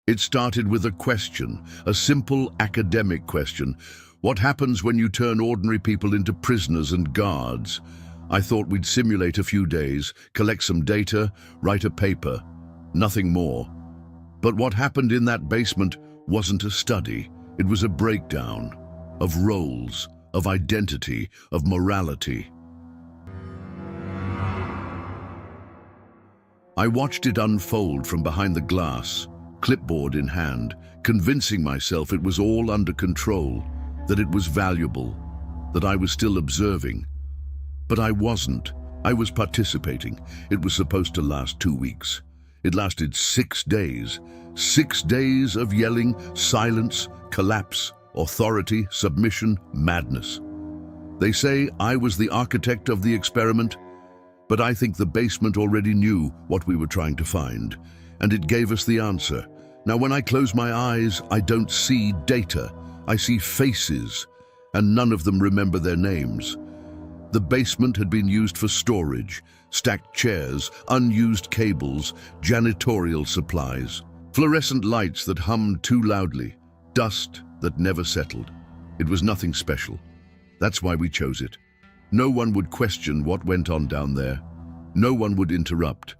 It started with a question, a simple academic question. What happens when you turn ordinary people into prisoners and guards? I thought we'd simulate a few days, collect some data, write a paper. Nothing more. But what happened in that basement wasn't a study. It was a breakdown of roles, of identity, of morality. I watched it unfold from behind the glass, clipboard in hand, convincing myself it was all under control, that it was valuable, that I was still observing. But I wasn't. I was participating. It was supposed to last 2 weeks. It lasted 6 days. 6 days of yelling, silence, collapse, authority, submission, madness. They say I was the architect of the experiment, but I think the basement already knew what we were trying to find, and it gave us the answer. Now, when I close my eyes, I don't see data. I see faces, and none of them remember their names. The basement had been used for storage, stacked chairs, unused cables, janitorial supplies, fluorescent lights that hummed too loudly, dust that never settled. It was nothing special. That's why we chose it. No one would question what went on down there. No one would interrupt.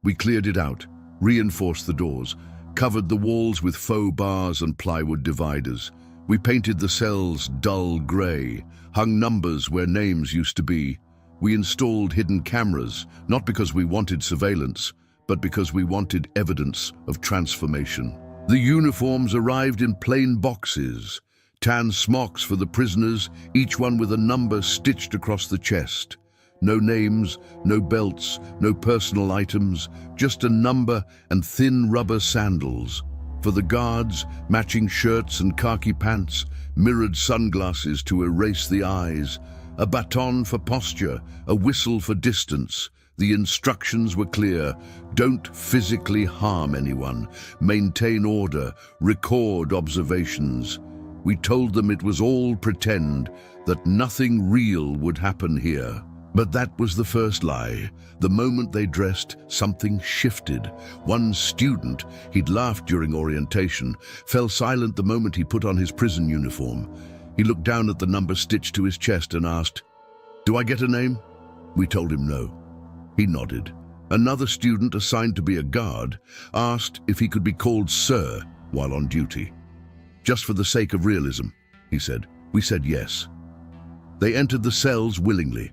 We cleared it out, reinforced the doors, covered the walls with faux bars and plywood dividers. We painted the cells dull grey, hung numbers where names used to be. We installed hidden cameras, not because we wanted surveillance, but because we wanted evidence of transformation. The uniforms arrived in plain boxes, tan smocks for the prisoners, each one with a number stitched across the chest. No names, no belts, no personal items, just a number and thin rubber sandals. For the guards, matching shirts and khaki pants, mirrored sunglasses to erase the eyes, a baton for posture, a whistle for distance. The instructions were clear. Don't physically harm anyone. Maintain order. Record observations. We told them it was all pretend, that nothing real would happen here. But that was the first lie. The moment they dressed, something shifted. One student, he'd laughed during orientation, fell silent the moment he put on his prison uniform. He looked down at the number stitched to his chest and asked, "Do I get a name?" We told him no. He nodded. Another student, assigned to be a guard, asked if he could be called sir while on duty. "Just for the sake of realism," he said. We said yes. They entered the cells willingly.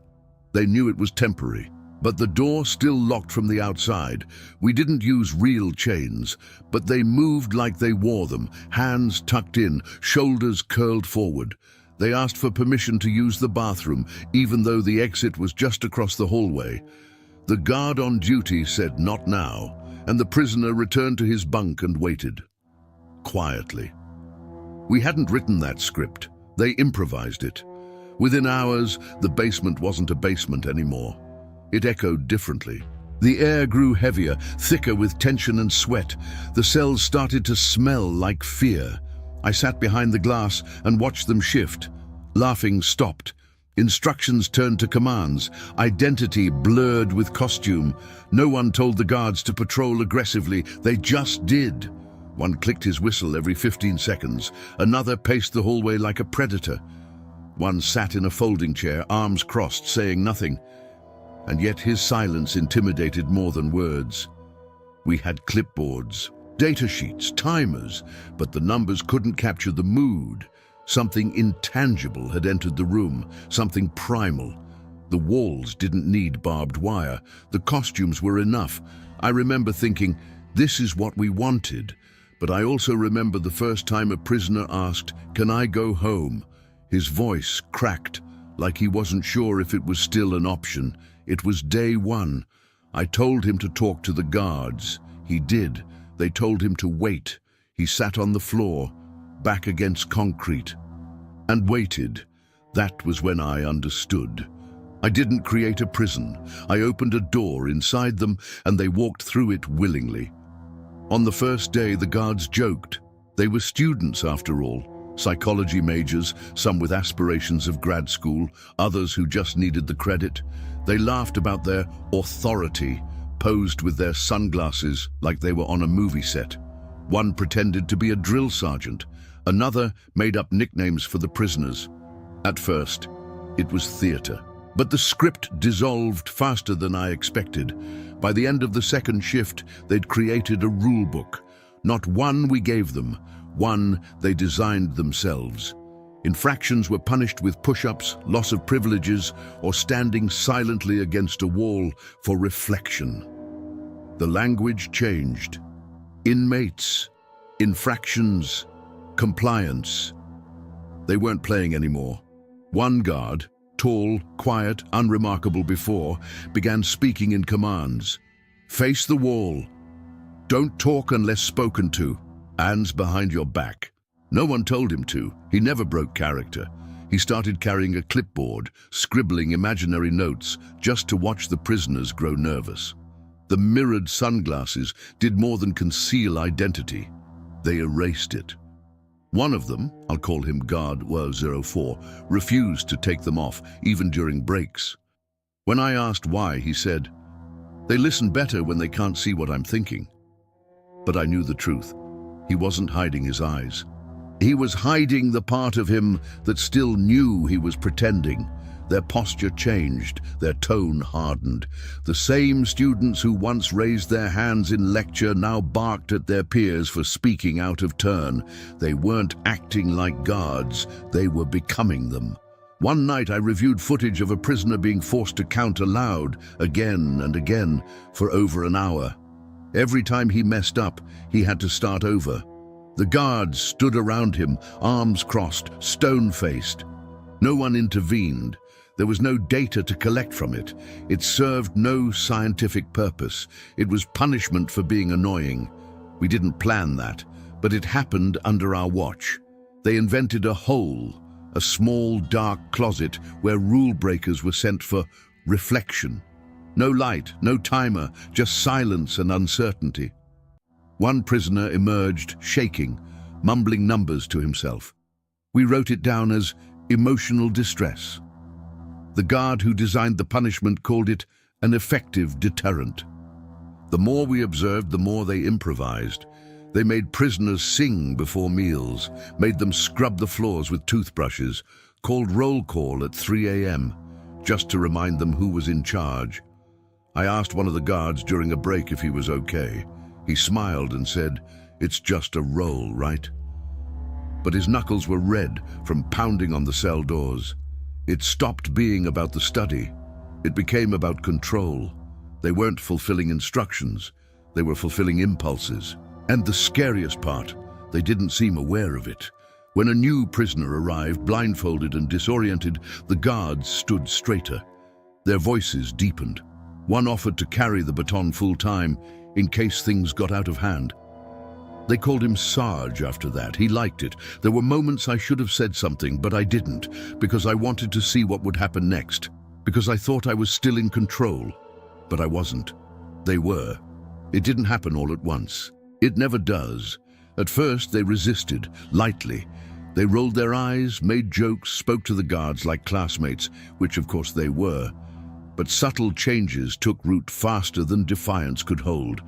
They knew it was temporary, but the door still locked from the outside. We didn't use real chains, but they moved like they wore them, hands tucked in, shoulders curled forward. They asked for permission to use the bathroom, even though the exit was just across the hallway. The guard on duty said not now, and the prisoner returned to his bunk and waited. Quietly. We hadn't written that script. They improvised it. Within hours, the basement wasn't a basement anymore. It echoed differently. The air grew heavier, thicker with tension and sweat. The cells started to smell like fear. I sat behind the glass and watched them shift. Laughing stopped. Instructions turned to commands. Identity blurred with costume. No one told the guards to patrol aggressively. They just did. One clicked his whistle every 15 seconds. Another paced the hallway like a predator. One sat in a folding chair, arms crossed, saying nothing. And yet his silence intimidated more than words. We had clipboards, data sheets, timers, but the numbers couldn't capture the mood. Something intangible had entered the room, something primal. The walls didn't need barbed wire. The costumes were enough. I remember thinking, this is what we wanted. But I also remember the first time a prisoner asked, "Can I go home?" His voice cracked, like he wasn't sure if it was still an option. It was day one. I told him to talk to the guards. He did. They told him to wait. He sat on the floor, back against concrete, and waited. That was when I understood. I didn't create a prison. I opened a door inside them, and they walked through it willingly. On the first day, the guards joked. They were students, after all. Psychology majors, some with aspirations of grad school, others who just needed the credit. They laughed about their authority, posed with their sunglasses like they were on a movie set. One pretended to be a drill sergeant. Another made up nicknames for the prisoners. At first, it was theater. But the script dissolved faster than I expected. By the end of the second shift, they'd created a rule book. Not one we gave them, one they designed themselves. Infractions were punished with push-ups, loss of privileges, or standing silently against a wall for reflection. The language changed. Inmates, infractions, compliance. They weren't playing anymore. One guard, tall, quiet, unremarkable before, began speaking in commands. Face the wall. Don't talk unless spoken to. Hands behind your back. No one told him to. He never broke character. He started carrying a clipboard, scribbling imaginary notes, just to watch the prisoners grow nervous. The mirrored sunglasses did more than conceal identity. They erased it. One of them, I'll call him Guard 04, refused to take them off, even during breaks. When I asked why, he said, "They listen better when they can't see what I'm thinking." But I knew the truth. He wasn't hiding his eyes. He was hiding the part of him that still knew he was pretending. Their posture changed, their tone hardened. The same students who once raised their hands in lecture now barked at their peers for speaking out of turn. They weren't acting like guards, they were becoming them. One night I reviewed footage of a prisoner being forced to count aloud, again and again, for over an hour. Every time he messed up, he had to start over. The guards stood around him, arms crossed, stone-faced. No one intervened. There was no data to collect from it. It served no scientific purpose. It was punishment for being annoying. We didn't plan that, but it happened under our watch. They invented a hole, a small dark closet where rule breakers were sent for reflection. No light, no timer, just silence and uncertainty. One prisoner emerged, shaking, mumbling numbers to himself. We wrote it down as emotional distress. The guard who designed the punishment called it an effective deterrent. The more we observed, the more they improvised. They made prisoners sing before meals, made them scrub the floors with toothbrushes, called roll call at 3 a.m., just to remind them who was in charge. I asked one of the guards during a break if he was okay. He smiled and said, "It's just a roll, right?" But his knuckles were red from pounding on the cell doors. It stopped being about the study. It became about control. They weren't fulfilling instructions. They were fulfilling impulses. And the scariest part, they didn't seem aware of it. When a new prisoner arrived, blindfolded and disoriented, the guards stood straighter. Their voices deepened. One offered to carry the baton full-time in case things got out of hand. They called him Sarge after that. He liked it. There were moments I should have said something, but I didn't, because I wanted to see what would happen next, because I thought I was still in control. But I wasn't. They were. It didn't happen all at once. It never does. At first, they resisted, lightly. They rolled their eyes, made jokes, spoke to the guards like classmates, which of course they were. But subtle changes took root faster than defiance could hold.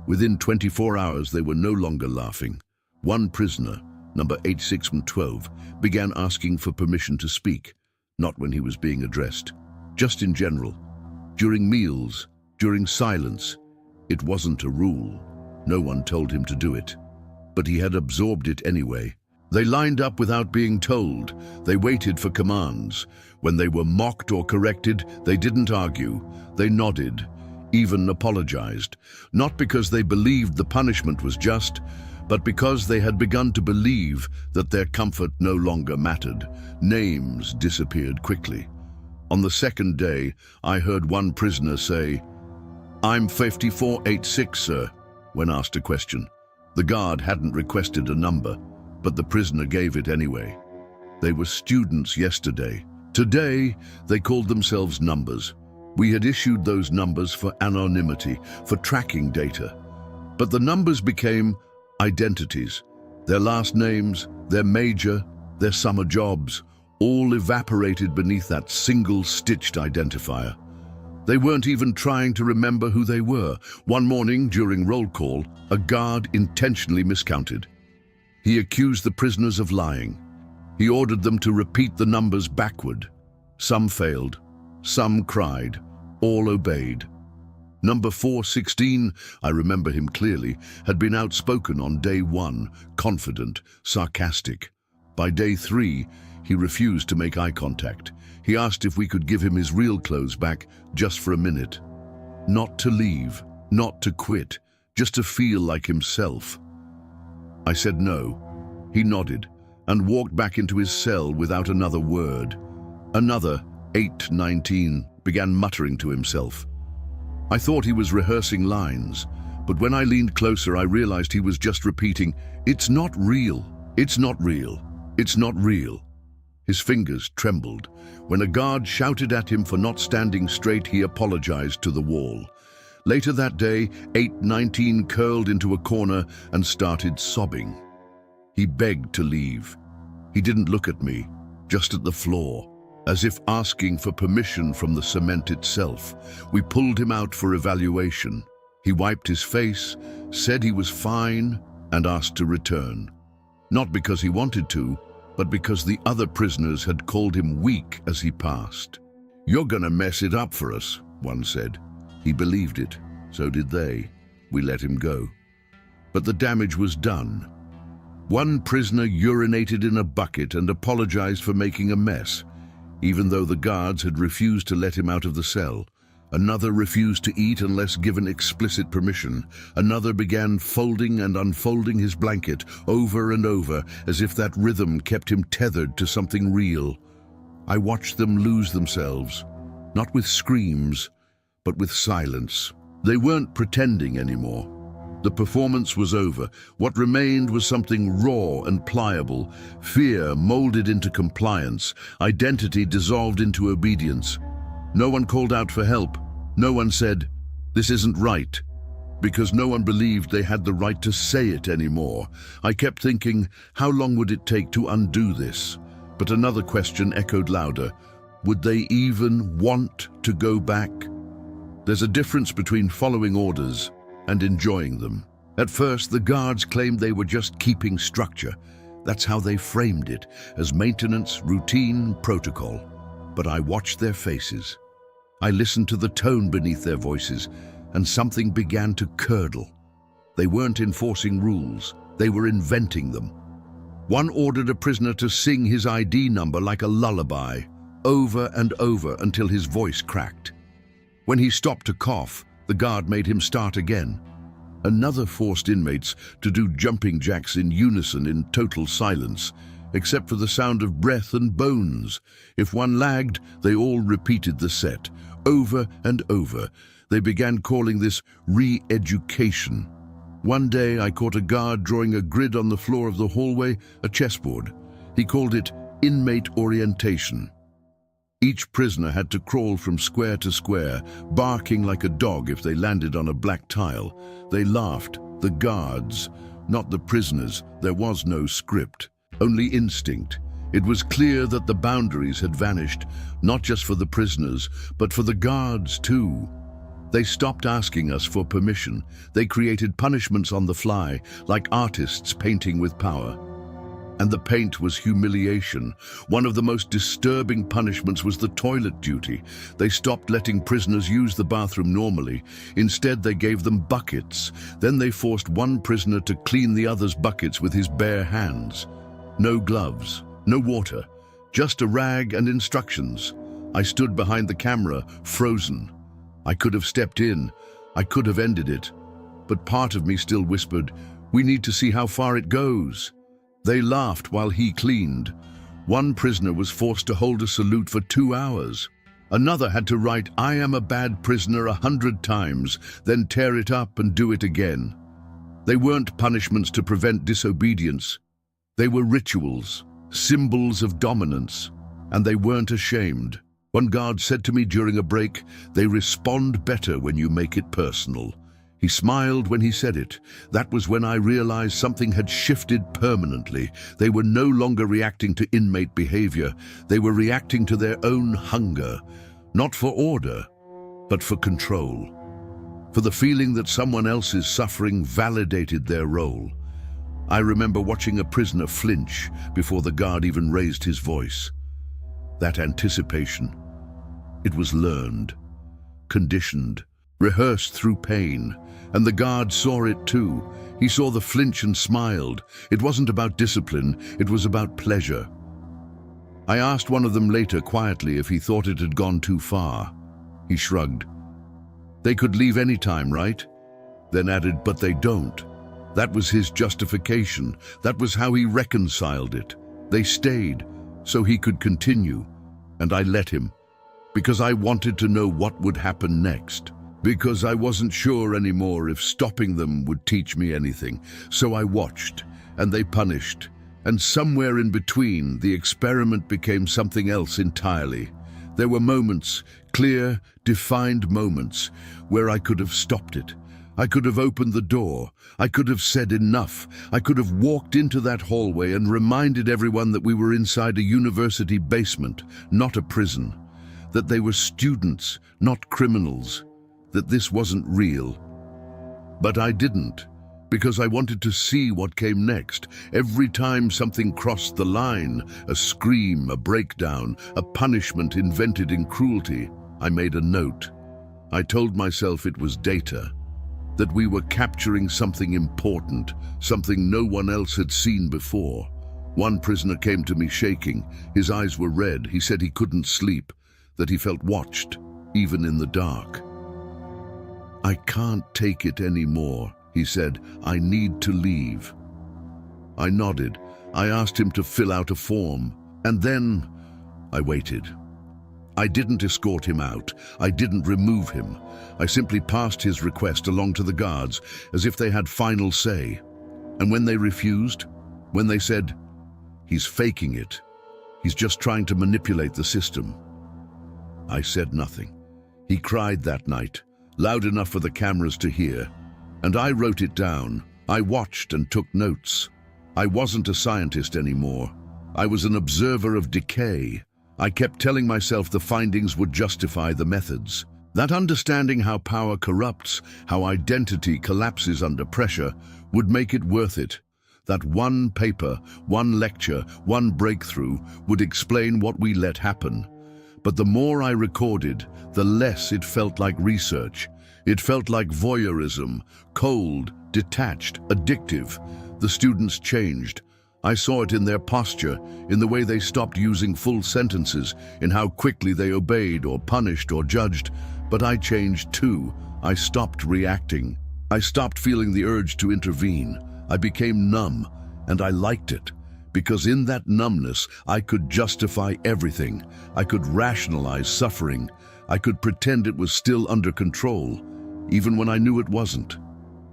Within 24 hours, they were no longer laughing. One prisoner, number 8612, began asking for permission to speak, not when he was being addressed, just in general. During meals, during silence. It wasn't a rule. No one told him to do it. But he had absorbed it anyway. They lined up without being told. They waited for commands. When they were mocked or corrected, they didn't argue. They nodded, even apologized, not because they believed the punishment was just, but because they had begun to believe that their comfort no longer mattered. Names disappeared quickly. On the second day, I heard one prisoner say, "I'm 5486, sir," when asked a question. The guard hadn't requested a number, but the prisoner gave it anyway. They were students yesterday. Today, they called themselves numbers. We had issued those numbers for anonymity, for tracking data. But the numbers became identities. Their last names, their major, their summer jobs, all evaporated beneath that single-stitched identifier. They weren't even trying to remember who they were. One morning, during roll call, a guard intentionally miscounted. He accused the prisoners of lying. He ordered them to repeat the numbers backward. Some failed, some cried, all obeyed. Number 416, I remember him clearly, had been outspoken on day 1, confident, sarcastic. By day 3, he refused to make eye contact. He asked if we could give him his real clothes back just for a minute. Not to leave, not to quit, just to feel like himself. I said no. He nodded and walked back into his cell without another word. Another, 819, began muttering to himself. I thought he was rehearsing lines, but when I leaned closer, I realized he was just repeating, "It's not real, it's not real, it's not real." His fingers trembled. When a guard shouted at him for not standing straight, he apologized to the wall. Later that day, 819 curled into a corner and started sobbing. He begged to leave. He didn't look at me, just at the floor, as if asking for permission from the cement itself. We pulled him out for evaluation. He wiped his face, said he was fine, and asked to return. Not because he wanted to, but because the other prisoners had called him weak as he passed. "You're gonna mess it up for us," one said. He believed it. So did they. We let him go. But the damage was done. One prisoner urinated in a bucket and apologized for making a mess, even though the guards had refused to let him out of the cell. Another refused to eat unless given explicit permission. Another began folding and unfolding his blanket over and over, as if that rhythm kept him tethered to something real. I watched them lose themselves, not with screams, but with silence. They weren't pretending anymore. The performance was over. What remained was something raw and pliable, fear molded into compliance, identity dissolved into obedience. No one called out for help. No one said, "This isn't right," because no one believed they had the right to say it anymore. I kept thinking, how long would it take to undo this? But another question echoed louder. Would they even want to go back? There's a difference between following orders and enjoying them. At first, the guards claimed they were just keeping structure. That's how they framed it, as maintenance, routine, protocol. But I watched their faces. I listened to the tone beneath their voices, and something began to curdle. They weren't enforcing rules, they were inventing them. One ordered a prisoner to sing his ID number like a lullaby, over and over until his voice cracked. When he stopped to cough, the guard made him start again. Another forced inmates to do jumping jacks in unison in total silence, except for the sound of breath and bones. If one lagged, they all repeated the set, over and over. They began calling this re-education. One day I caught a guard drawing a grid on the floor of the hallway, a chessboard. He called it inmate orientation. Each prisoner had to crawl from square to square, barking like a dog if they landed on a black tile. They laughed, the guards, not the prisoners. There was no script, only instinct. It was clear that the boundaries had vanished, not just for the prisoners, but for the guards too. They stopped asking us for permission. They created punishments on the fly, like artists painting with power. And the paint was humiliation. One of the most disturbing punishments was the toilet duty. They stopped letting prisoners use the bathroom normally. Instead, they gave them buckets. Then they forced one prisoner to clean the other's buckets with his bare hands. No gloves, no water, just a rag and instructions. I stood behind the camera, frozen. I could have stepped in. I could have ended it. But part of me still whispered, "We need to see how far it goes." They laughed while he cleaned. One prisoner was forced to hold a salute for 2 hours. Another had to write, "I am a bad prisoner" 100 times, then tear it up and do it again. They weren't punishments to prevent disobedience. They were rituals, symbols of dominance, and they weren't ashamed. One guard said to me during a break, "They respond better when you make it personal." He smiled when he said it. That was when I realized something had shifted permanently. They were no longer reacting to inmate behavior. They were reacting to their own hunger, not for order, but for control. For the feeling that someone else's suffering validated their role. I remember watching a prisoner flinch before the guard even raised his voice. That anticipation, it was learned, conditioned, rehearsed through pain, and the guard saw it too. He saw the flinch and smiled. It wasn't about discipline, it was about pleasure. I asked one of them later quietly if he thought it had gone too far. He shrugged. They could leave any time, right? Then added, but they don't. That was his justification. That was how he reconciled it. They stayed, so he could continue. And I let him. Because I wanted to know what would happen next. Because I wasn't sure anymore if stopping them would teach me anything. So I watched, and they punished. And somewhere in between, the experiment became something else entirely. There were moments, clear, defined moments, where I could have stopped it. I could have opened the door. I could have said enough. I could have walked into that hallway and reminded everyone that we were inside a university basement, not a prison. That they were students, not criminals. That this wasn't real. But I didn't, because I wanted to see what came next. Every time something crossed the line, a scream, a breakdown, a punishment invented in cruelty, I made a note. I told myself it was data. That we were capturing something important, something no one else had seen before. One prisoner came to me shaking. His eyes were red. He said he couldn't sleep, that he felt watched, even in the dark. I can't take it anymore, he said. I need to leave. I nodded. I asked him to fill out a form, and then I waited. I didn't escort him out. I didn't remove him. I simply passed his request along to the guards as if they had final say. And when they refused, when they said, he's faking it, he's just trying to manipulate the system, I said nothing. He cried that night, loud enough for the cameras to hear, and I wrote it down. I watched and took notes. I wasn't a scientist anymore. I was an observer of decay. I kept telling myself the findings would justify the methods. That understanding how power corrupts, how identity collapses under pressure, would make it worth it. That one paper, one lecture, one breakthrough would explain what we let happen. But the more I recorded, the less it felt like research. It felt like voyeurism, cold, detached, addictive. The students changed. I saw it in their posture, in the way they stopped using full sentences, in how quickly they obeyed or punished or judged. But I changed too. I stopped reacting. I stopped feeling the urge to intervene. I became numb, and I liked it. Because in that numbness, I could justify everything. I could rationalize suffering. I could pretend it was still under control, even when I knew it wasn't.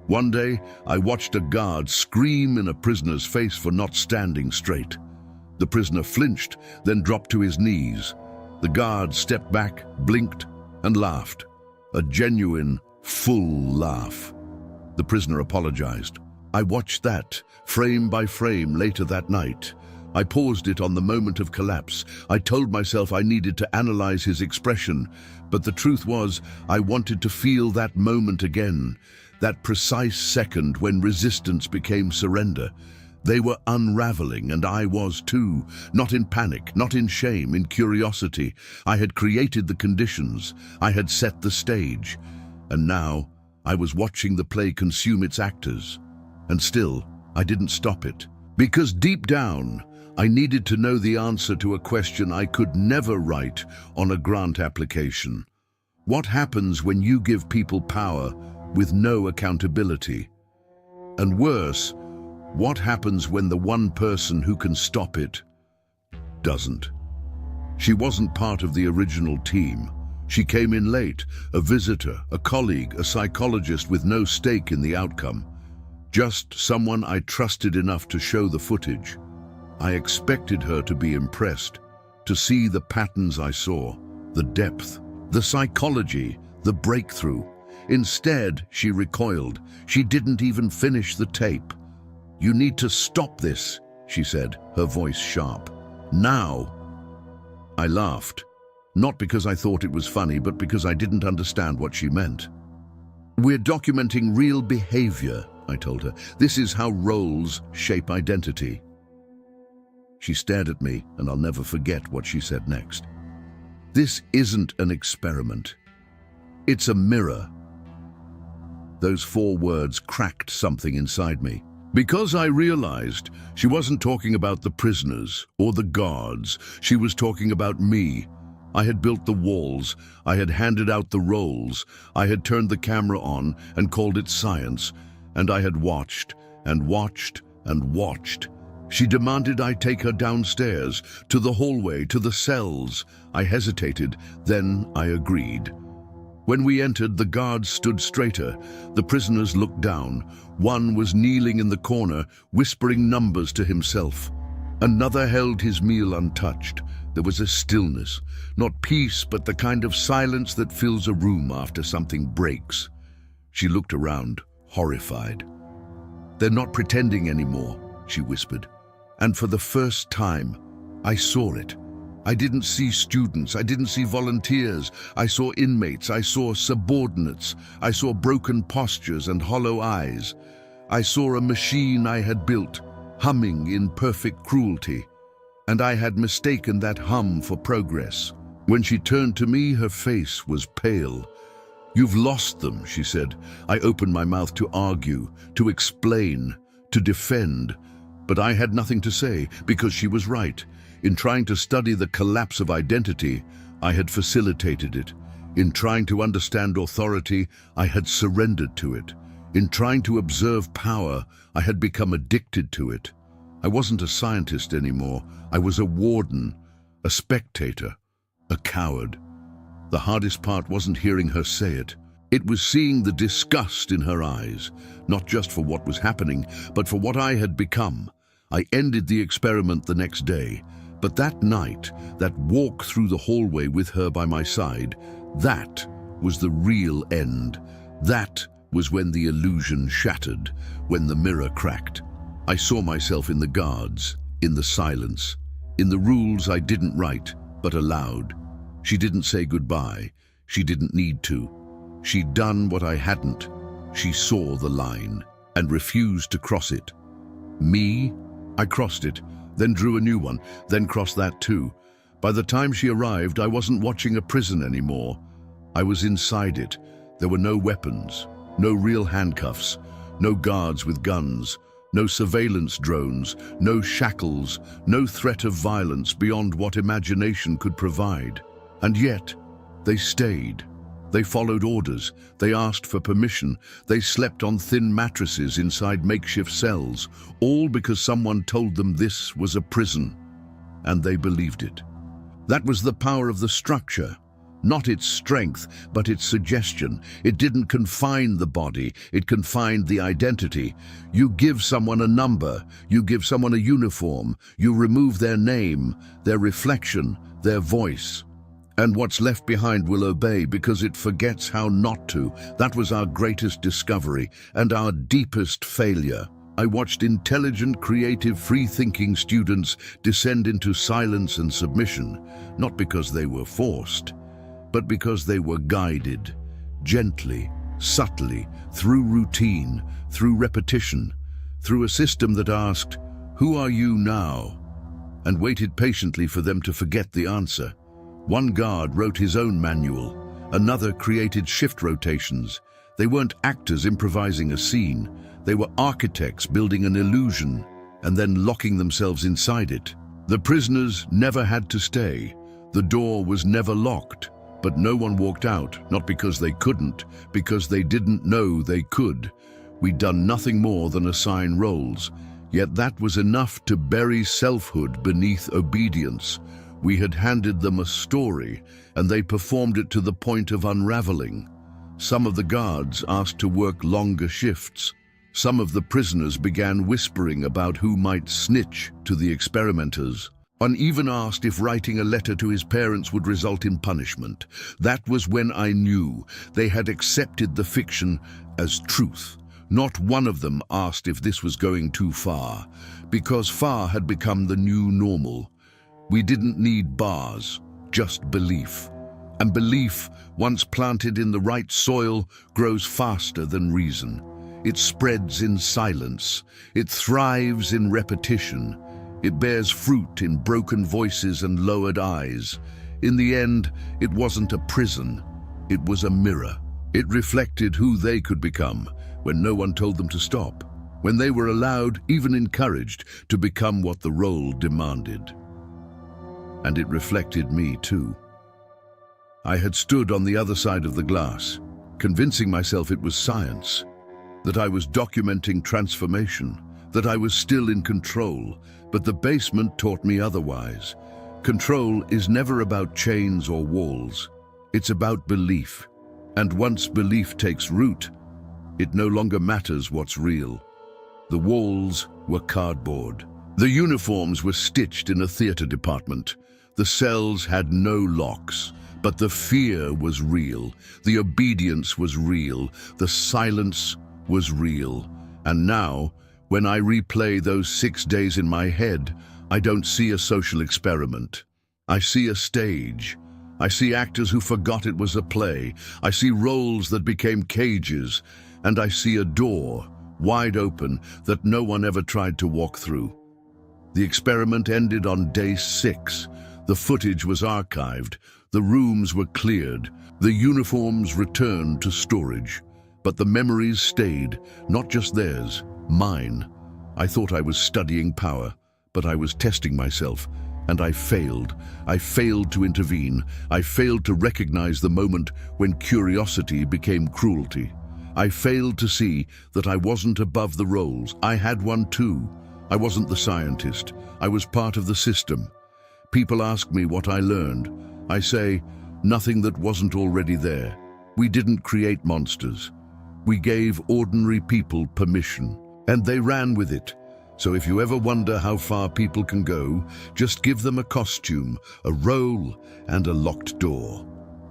One day, I watched a guard scream in a prisoner's face for not standing straight. The prisoner flinched, then dropped to his knees. The guard stepped back, blinked, and laughed. A genuine, full laugh. The prisoner apologized. I watched that, frame by frame, later that night. I paused it on the moment of collapse. I told myself I needed to analyze his expression, but the truth was, I wanted to feel that moment again. That precise second when resistance became surrender. They were unraveling, and I was too. Not in panic, not in shame, in curiosity. I had created the conditions. I had set the stage. And now, I was watching the play consume its actors. And still, I didn't stop it. Because deep down, I needed to know the answer to a question I could never write on a grant application. What happens when you give people power with no accountability? And worse, what happens when the one person who can stop it doesn't? She wasn't part of the original team. She came in late, a visitor, a colleague, a psychologist with no stake in the outcome. Just someone I trusted enough to show the footage. I expected her to be impressed, to see the patterns I saw, the depth, the psychology, the breakthrough. Instead, she recoiled. She didn't even finish the tape. "You need to stop this," she said, her voice sharp. "Now." I laughed. Not because I thought it was funny, but because I didn't understand what she meant. "We're documenting real behavior," I told her. "This is how roles shape identity." She stared at me, and I'll never forget what she said next. "This isn't an experiment. It's a mirror." Those 4 words cracked something inside me. Because I realized she wasn't talking about the prisoners or the guards. She was talking about me. I had built the walls. I had handed out the roles. I had turned the camera on and called it science. And I had watched and watched and watched. She demanded I take her downstairs, to the hallway, to the cells. I hesitated, then I agreed. When we entered, the guards stood straighter. The prisoners looked down. One was kneeling in the corner, whispering numbers to himself. Another held his meal untouched. There was a stillness, not peace, but the kind of silence that fills a room after something breaks. She looked around, horrified. "They're not pretending anymore," she whispered. And for the first time, I saw it. I didn't see students, I didn't see volunteers. I saw inmates, I saw subordinates. I saw broken postures and hollow eyes. I saw a machine I had built, humming in perfect cruelty. And I had mistaken that hum for progress. When she turned to me, her face was pale. "You've lost them," she said. I opened my mouth to argue, to explain, to defend. But I had nothing to say, because she was right. In trying to study the collapse of identity, I had facilitated it. In trying to understand authority, I had surrendered to it. In trying to observe power, I had become addicted to it. I wasn't a scientist anymore. I was a warden, a spectator, a coward. The hardest part wasn't hearing her say it. It was seeing the disgust in her eyes, not just for what was happening, but for what I had become. I ended the experiment the next day, but that night, that walk through the hallway with her by my side, that was the real end. That was when the illusion shattered, when the mirror cracked. I saw myself in the guards, in the silence, in the rules I didn't write, but allowed. She didn't say goodbye. She didn't need to. She'd done what I hadn't. She saw the line and refused to cross it. Me? I crossed it, then drew a new one, then crossed that too. By the time she arrived, I wasn't watching a prison anymore. I was inside it. There were no weapons, no real handcuffs, no guards with guns, no surveillance drones, no shackles, no threat of violence beyond what imagination could provide. And yet, they stayed. They followed orders. They asked for permission. They slept on thin mattresses inside makeshift cells, all because someone told them this was a prison. And they believed it. That was the power of the structure. Not its strength, but its suggestion. It didn't confine the body, it confined the identity. You give someone a number, you give someone a uniform, you remove their name, their reflection, their voice. And what's left behind will obey because it forgets how not to. That was our greatest discovery and our deepest failure. I watched intelligent, creative, free-thinking students descend into silence and submission, not because they were forced, but because they were guided, gently, subtly, through routine, through repetition, through a system that asked, "Who are you now?" and waited patiently for them to forget the answer. One guard wrote his own manual, another created shift rotations. They weren't actors improvising a scene, they were architects building an illusion and then locking themselves inside it. The prisoners never had to stay, the door was never locked. But no one walked out, not because they couldn't, because they didn't know they could. We'd done nothing more than assign roles, yet that was enough to bury selfhood beneath obedience. We had handed them a story, and they performed it to the point of unraveling. Some of the guards asked to work longer shifts. Some of the prisoners began whispering about who might snitch to the experimenters. One even asked if writing a letter to his parents would result in punishment. That was when I knew they had accepted the fiction as truth. Not one of them asked if this was going too far, because far had become the new normal. We didn't need bars, just belief. And belief, once planted in the right soil, grows faster than reason. It spreads in silence. It thrives in repetition. It bears fruit in broken voices and lowered eyes. In the end, it wasn't a prison. It was a mirror. It reflected who they could become when no one told them to stop, when they were allowed, even encouraged, to become what the role demanded. And it reflected me too. I had stood on the other side of the glass, convincing myself it was science, that I was documenting transformation, that I was still in control, but the basement taught me otherwise. Control is never about chains or walls. It's about belief. And once belief takes root, it no longer matters what's real. The walls were cardboard. The uniforms were stitched in a theater department. The cells had no locks. But the fear was real. The obedience was real. The silence was real. And now, when I replay those 6 days in my head, I don't see a social experiment. I see a stage. I see actors who forgot it was a play. I see roles that became cages. And I see a door, wide open, that no one ever tried to walk through. The experiment ended on day 6. The footage was archived. The rooms were cleared. The uniforms returned to storage. But the memories stayed, not just theirs, mine. I thought I was studying power, but I was testing myself. And I failed. I failed to intervene. I failed to recognize the moment when curiosity became cruelty. I failed to see that I wasn't above the roles. I had one too. I wasn't the scientist. I was part of the system. People ask me what I learned. I say, nothing that wasn't already there. We didn't create monsters. We gave ordinary people permission, and they ran with it. So if you ever wonder how far people can go, just give them a costume, a role, and a locked door.